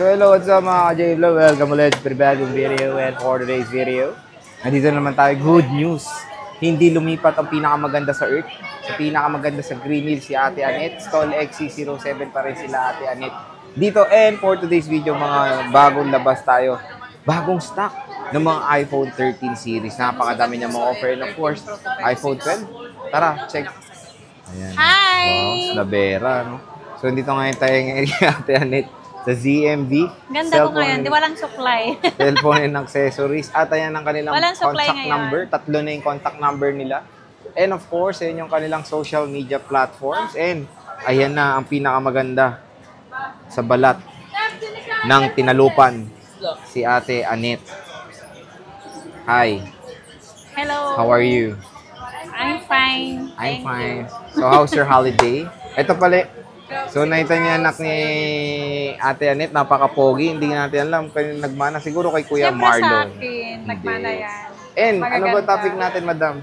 So hello, what's up mga ka-J-Vlog? Welcome ulit sa bagong video and for today's video. Nandito naman tayo, good news. Hindi lumipat ang pinakamaganda sa Earth. Sa pinakamaganda sa Green Hills, si Ate Annette. Stall XC07 pa rin sila Ate Annette. Dito and for today's video, mga bagong labas tayo. Bagong stock ng mga iPhone 13 series. Napakadami niya mga offer. And of course, iPhone 12. Tara, check. Ayan. Hi! Wow, Labera, no? So, dito ngayon tayo ngayon Ate Annette sa ZMV. Ganda ko ngayon, di walang supply. Cellphone and accessories. At ayan ang kanilang contact number. Tatlo na yung contact number nila. And of course, ayan yung kanilang social media platforms. And ayan na ang pinakamaganda sa balat ng tinalupan, si Ate Annette. Hi. Hello. How are you? I'm fine. I'm fine. So, how's your holiday? Ito pala. So, nakita niya anak ni Ate Annette, napaka-pogi. Hindi natin alam kung nagmana. Siguro kay Kuya Siyempre Marlon. sa akin, nagmana yan. And, ano ba Magaganda. topic natin, madam?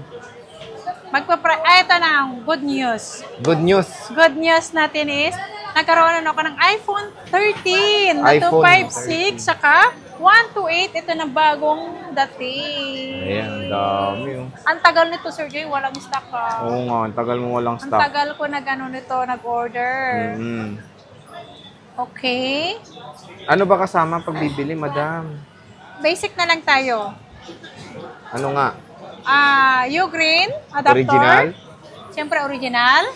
Ito na ang good news. Good news. Good news natin is, nagkaroon na ako ng iPhone 13 na iPhone 256, saka 128. Ito na bagong dating. Ayan, dami. Oh. Ang tagal nito, Sir Jay, walang stock ka. Oo nga, ang tagal mo walang Ang stock. tagal ko nag-order. Okay. Ano ba kasama pag bibili, madam? Basic na lang tayo. Ano nga? U-Green adapter. Original? Siyempre original.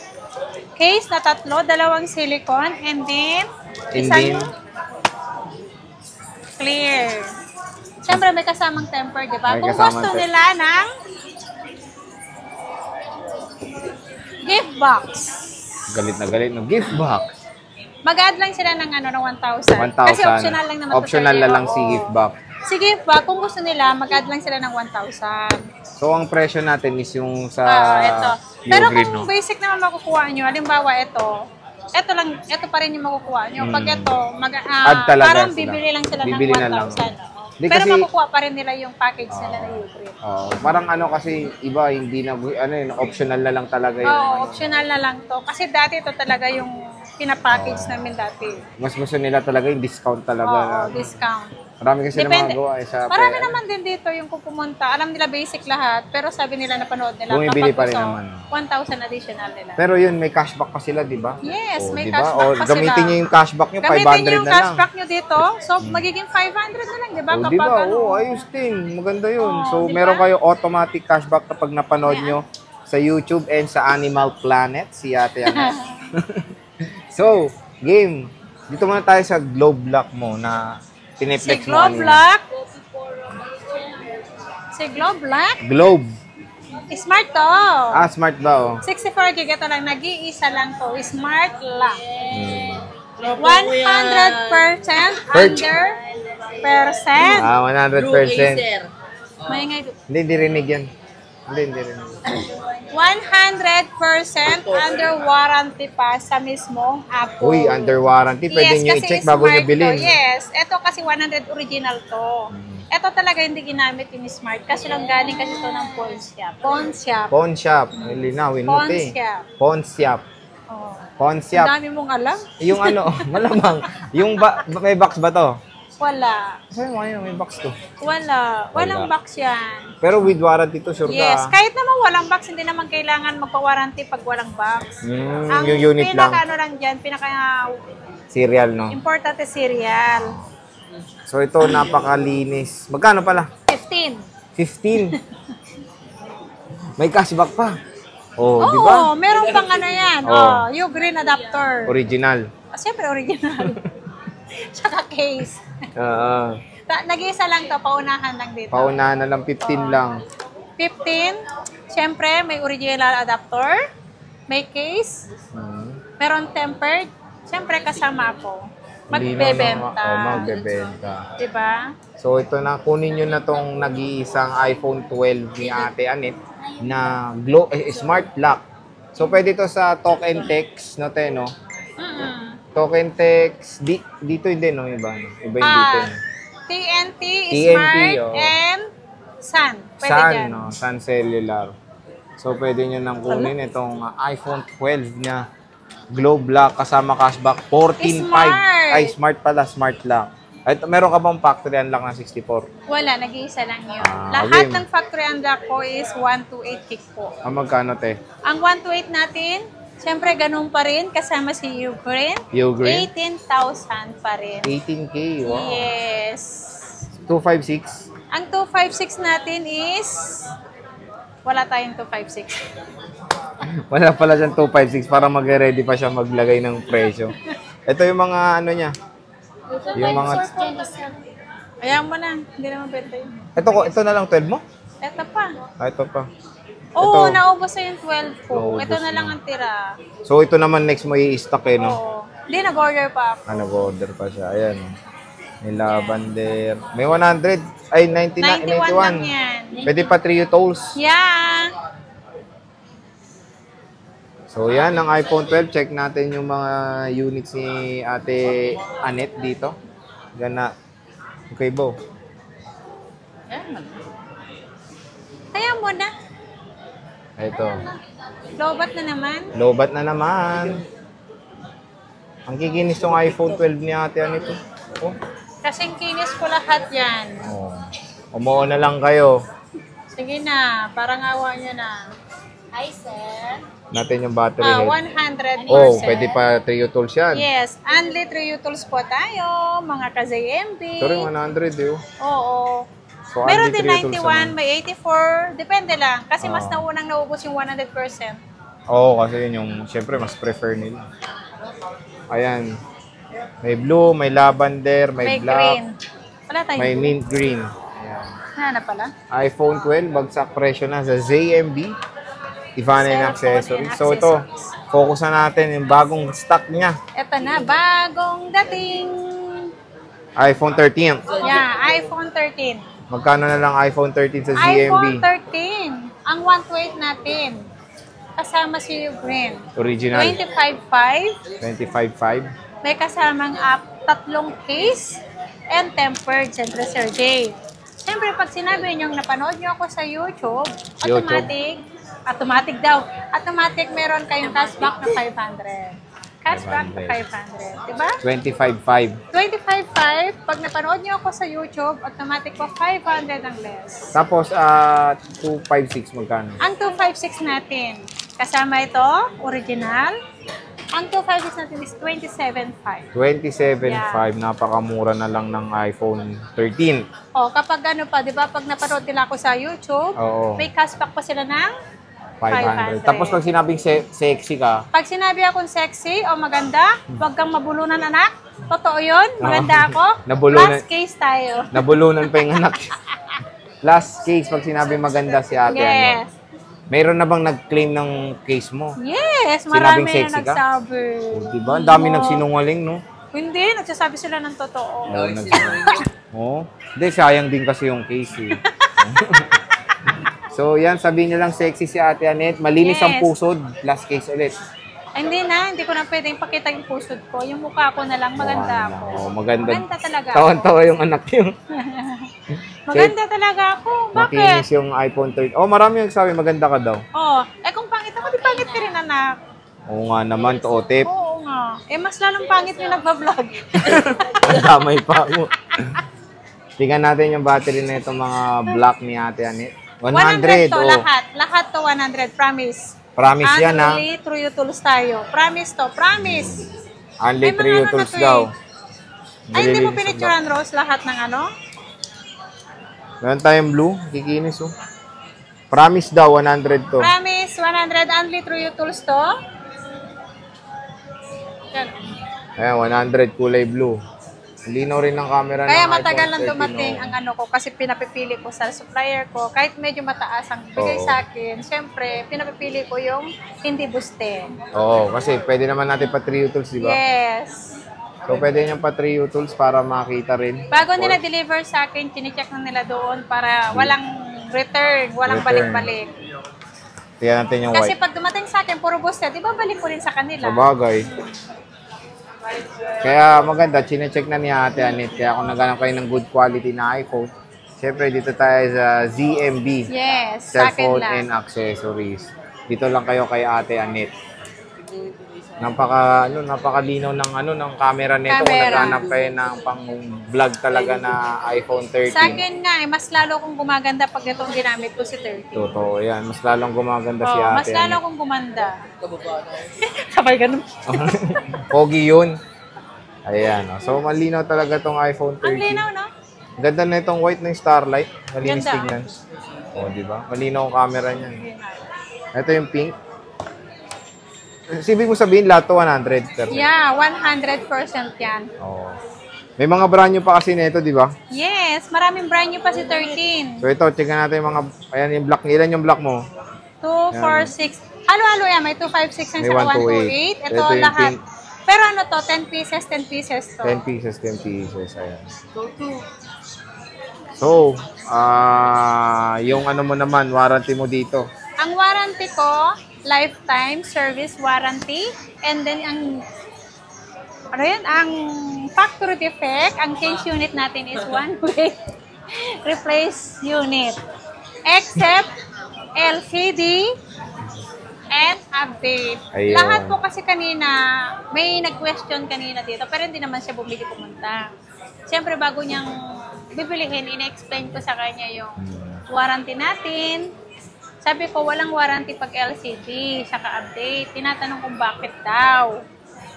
Case na tatlo, dalawang silicone, and then And isang then, clear. Siyempre may kasamang temper, di ba? May Kung kasamang gusto nila ng gift box, galit na galit ng gift box. mag-add lang sila ng ng 1,000. 1,000. Kasi optional lang naman. Optional na lang si gift box. Si gift box, kung gusto nila, mag-add lang sila ng 1,000. So, ang presyo natin is yung sa Ito. Pero U-Green, kung no? basic naman makukuha nyo, halimbawa ito pa rin yung makukuha nyo. Pag ito, Add talaga parang sila. bibili lang sila Bibili na ng lang. 1,000. Di Pero kasi- makukuha pa rin nila yung package nila na U-Green. Parang kasi iba, hindi na, optional na lang talaga yun. Oo, optional na lang to. Kasi dati ito talaga yung pinapackage namin dati. Mas gusto nila talaga yung discount talaga. Oo, discount. Marami kasi Depende. na mga sa Marami naman din dito yung pupunta. Alam nila basic lahat, pero sabi nila napanood nila. Bumibili pa kapag rin gusto, naman. 1,000 additional nila. Pero yun, may cashback pa sila, di ba? Yes, may diba? cashback pa sila. Gamitin nyo yung cashback nyo, 500 Gamitin nyo yung na lang. cashback nyo dito. So, magiging 500 na lang, di ba? Oh, Kapag di ba? ano. Ayos din. Maganda yun. Oo, So, di meron ba? kayo automatic cashback kapag napanood nyo sa YouTube and sa Animal Planet, si Ate Annette. So, game. Dito muna tayo sa Globe Lock mo na Si piniplex mo Globe kanina. Lock. Si Globe Lock. Globe. Smart to. Smart ba oh? 64 gig ito lang. Nag-iisa lang to. Smart lock. 100% under percent. 100%. May ngay. Hindi rinig yan. Hindi rinig. 100% under warranty pa sa mismong Apple. Uy, under warranty. Pwede nyo kasi i-check bago nyo smart bilhin. to. Yes. Ito kasi 100 original to. Ito talaga hindi ginamit yung smart kasi lang galing kasi ito ng pawn shop. Pawn shop. Pawn shop. Linawin mo, Pawn te. shop. Pawn shop. Oh. Pawn Ang shop. dami mong alam. Yung malamang. Yung may box ba to? Wala. Sabi mo kayo, may box to. Wala. Walang box yan. Pero with warranty to, sure Yes. ka. Kahit naman walang box, hindi naman kailangan magpa-warranty pag walang box. Ang yung unit lang. pinaka lang dyan, Serial, no? importante serial. So, ito, napakalinis. Magkano pala? 15. 15. May cashback pa. Oh, Oo, di ba? meron pang yan. Oh. U-Green adapter. Original. Siyempre original. Tsaka case. Nag-iisa lang to, paunahan lang dito. Paunahan na lang, 15 lang. 15. Siyempre, may original adapter. May case. Meron tempered. Siyempre, kasama ako. Magbebenta. Magbebenta. Diba? So, ito na, kunin nyo na tong nag-iisang iPhone 12 ni Ate Annette na smart lock. So, pwede to sa talk and text, no, te, no? Talk and text, dito hindi, no? Iba yung dito. TNT, TNT, Smart, oh. and Sun. Pwede Sun, dyan. no? Sun Cellular. So, pwede nyo nang kunin itong iPhone 12 na Globe Lock kasama cashback 14.5. Ay, smart pala. Smart lock. Ay, meron ka bang factory unlock na 64? Wala, nag-iisa lang yun. Ah, Lahat okay. ng factory unlock ko is 128 gig po. Magkano, te? Ang 128 natin, syempre ganun pa rin, kasama si Ugreen. Ugreen? 18,000 pa rin. 18K, wow. Yes. 256? Ang 256 natin is, wala tayong 256. Wala pala siyang 256 para mag-ready pa siya maglagay ng presyo. Ito yung mga ano niya. Yung mga... Ayan mo na, hindi naman benta yun. Ito na lang 12 mo? Ito pa. Ito pa. Oo, Ito. naubos na yung 12 ko. Naubos Ito na lang na. ang tira. So, ito naman next mo i-stock no? Oo. Hindi, nag-order pa ako. Nag-order pa siya. Ayan. May lavender. May 100. Ay, 91 lang yan. Pwede pa trio tolls. Yeah. So, yan ang iPhone 12. Check natin yung mga units ni Ate Anet dito. Gana. Okay, Bo. Kaya mo na. Ito. Lobat na naman. Lobat na naman. Ang kikinis tong iPhone 12 ni Ate Anet. Oh. Kasing kinis ko lahat yan. Oh. Umuo na lang kayo. Sige na, parang awa nyo na. Hi, sir. Natin yung battery health. 100%. Oh, pwede pa trio tools yan. Yes, only 3 tools po tayo, mga ka-ZMB. Ito rin 100 eh. Oo. So, Meron only din trio tools 91, may 84, depende lang. Kasi mas Ah. naunang naubos yung 100%. Oo, kasi yun yung, syempre, mas prefer nila. Ayan. May blue, may lavender, may May black, green. Wala tayong may blue. mint green. Ayan. Na pala. iPhone 12, bagsak presyo na sa ZMB. Ivana Cellphone accessories. and So ito, accessories. focus na natin yung bagong stock niya. Ito na, bagong dating. iPhone 13. Yeah, iPhone 13. Magkano na lang iPhone 13 sa iPhone ZMB? 13. Ang 128 natin. Kasama si Green. Original. 25.5. 25.5. May kasamang app, 3 case, and tempered, siyempre, Sir Jay. Siyempre, pag sinabi nyo, napanood nyo ako sa YouTube, automatic meron kayong cashback na 500. Cashback na 500. Diba? 25.5. 25.5, pag napanood nyo ako sa YouTube, automatic po 500 ang less. Tapos, 256 magkano? Ang 256 natin, kasama ito, original. Ang 256 natin is 27.5. 27.5. Napakamura na lang ng iPhone 13. O, kapag ano pa, di ba, pag napanood nila ako sa YouTube, Oo. may cashback pa sila ng 500. Tapos pag sinabing sexy ka, Pag sinabi akong sexy o maganda, huwag kang mabulunan, anak. Totoo yun, maganda ako. Nabulunan. Last case tayo. nabulunan pa yung anak. Last case, pag sinabi maganda si ate, Yes. mayroon na bang nag-claim ng case mo? Yes, Sinabing marami na sexy ka? nagsabi. Diba? Ang dami nagsinungaling, no? Hindi, nagsasabi sila ng totoo. Oo. Hindi, sayang din kasi yung case, eh. So, yan, sabihin niyo lang sexy si Ate Anet. Malinis ang Yes. pusod. Last case ulit. Ay, hindi ko na pwedeng pakita yung pusod ko. Yung mukha ko na lang, maganda ako. Oh, maganda. Maganda talaga ako. Tawan-tawa yung anak niyo. Maganda talaga ako. Bakit? Makinis yung iPhone 13. Oh, marami yung sabi maganda ka daw. Oh, kung pangit ako, di pangit ka rin, anak. Oo nga naman, to tip. Oo nga. Mas lalong pangit yung nagbablog. Damay pa ako. Tingnan natin yung battery na itong mga black ni Ate Anet. 100 to oh. lahat. Lahat to 100. Promise. Promise yan, ha? Only through tools tayo. Promise to. Promise. Only May mga 3 ano tools na to daw. Ay, hindi mo Nililinis sa pinicturean, Rose, lahat ng ano? black. Meron tayong blue. Kikinis, oh. Promise daw, 100 to. Promise, 100 only through tools to. Yan. Ayan, 100 kulay blue. Linaw rin ng camera Kaya ng matagal iPhone lang 13, dumating oh. ang ano ko kasi pinapipili ko sa supplier ko. Kahit medyo mataas ang bigay Oo. sa akin, syempre, pinapipili ko yung hindi boosted. Oo, kasi pwede naman natin pa 3 tools, di ba? Yes. So, pwede niyang pa 3 tools para makita rin. Bago nila deliver sa akin, chinecheck na nila doon para walang return, walang Return. balik-balik. Tingnan natin yung Kasi white. pag dumating sa akin, puro boosted, di ba balik ko rin sa kanila? Sabagay. Kaya maganda, chinecheck na ni Ate Anet. Kaya kung naghanap kayo ng good quality na iPhone, syempre dito tayo sa ZMB. Yes, sa akin Cellphone lang. and accessories. Dito lang kayo kay Ate Anet. Napakalinaw ng camera nito. Kung Camera. naghanap kayo ng pang-vlog talaga na iPhone 13. Sa akin nga, mas lalo kong gumaganda pag itong ginamit ko si 13. Totoo yan. Mas lalong gumaganda si Oh, ate. mas lalo kong gumanda. Sabay ganun. Pogi yun. Ayan. So, malinaw talaga tong iPhone 13. Ang linaw, no? Ganda na itong white na yung Starlight. Malinis Ganda. tignan. O, di ba? Malinaw ang camera niyan. Ito yung pink. Ibig mo sabihin, lahat to 100%. Yeah, 100% yan. Oo. May mga brand new pa kasi nito, di ba? Yes, maraming brand new pa si 13. So ito, check natin yung mga, ayan yung black. Ilan yung black mo? 2, 4, 6. Halo-halo yan. May 256 and May saka 128. 128. Ito Ito yung lahat. pink. Pero ano to? 10 pieces, 10 pieces to. 10 pieces, 10 pieces. Ayan. So, yung ano mo naman, warranty mo dito. Ang warranty ko, lifetime service warranty. And then, ang factory defect, ang change unit natin is one-way replace unit. Except LCD and update. Ayun. Lahat po kasi kanina, may nag-question kanina dito, pero hindi naman siya bumili pumunta. Siyempre, bago niyang bibilihin, in-explain ko sa kanya yung warranty natin. Sabi ko, walang warranty pag LCD, saka update. Tinatanong kung bakit daw.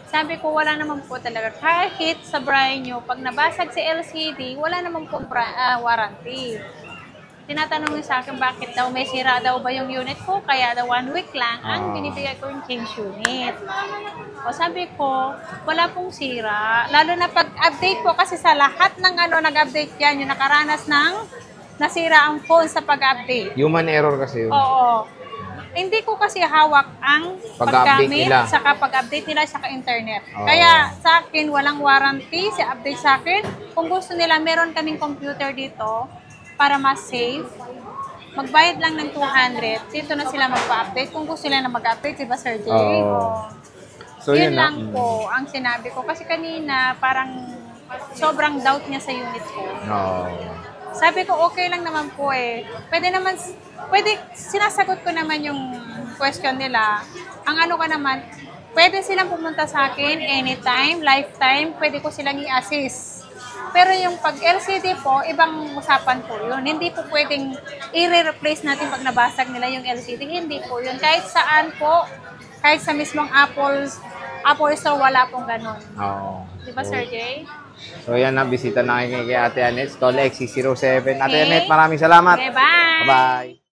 Sabi ko, wala naman po talaga. Kahit sa brand nyo, pag nabasag si LCD, wala naman po warranty. Tinatanong niya sa akin, bakit daw may sira daw ba yung unit ko? Kaya daw 1 week lang ang binibigay ko yung change unit. O sabi ko, wala pong sira. Lalo na pag-update po kasi sa lahat ng nag-update yan, yung nakaranas ng nasira ang phone sa pag-update. Human error kasi yun. Oo. Hindi ko kasi hawak ang Pag-update paggamit nila. saka pag-update nila saka internet. Oo. Kaya sa akin, walang warranty si update sa akin. Kung gusto nila, meron kaming computer dito para mas safe. Magbayad lang ng 200. Dito na sila magpa-update. Kung gusto nila na mag-update, diba Sir Jay? Oo. So, yun yun lang po ang sinabi ko. Kasi kanina, parang sobrang doubt niya sa unit ko. No. Sabi ko, okay lang naman po eh. Pwede, sinasagot ko naman yung question nila. Ang ano ka naman, pwede silang pumunta sa akin anytime, lifetime, pwede ko silang i-assist. Pero yung pag LCD po, ibang usapan po yun. Hindi po pwedeng i-replace natin pag nabasag nila yung LCD. Hindi po yun. Kahit saan po, kahit sa mismong Apple Store, wala pong ganun. Oo. Di ba, Sir Jay? So, yan na. Bisita na kay Ate Annette. Stall XC07. Ate Okay. Annette, maraming salamat. Okay, bye! Bye-bye.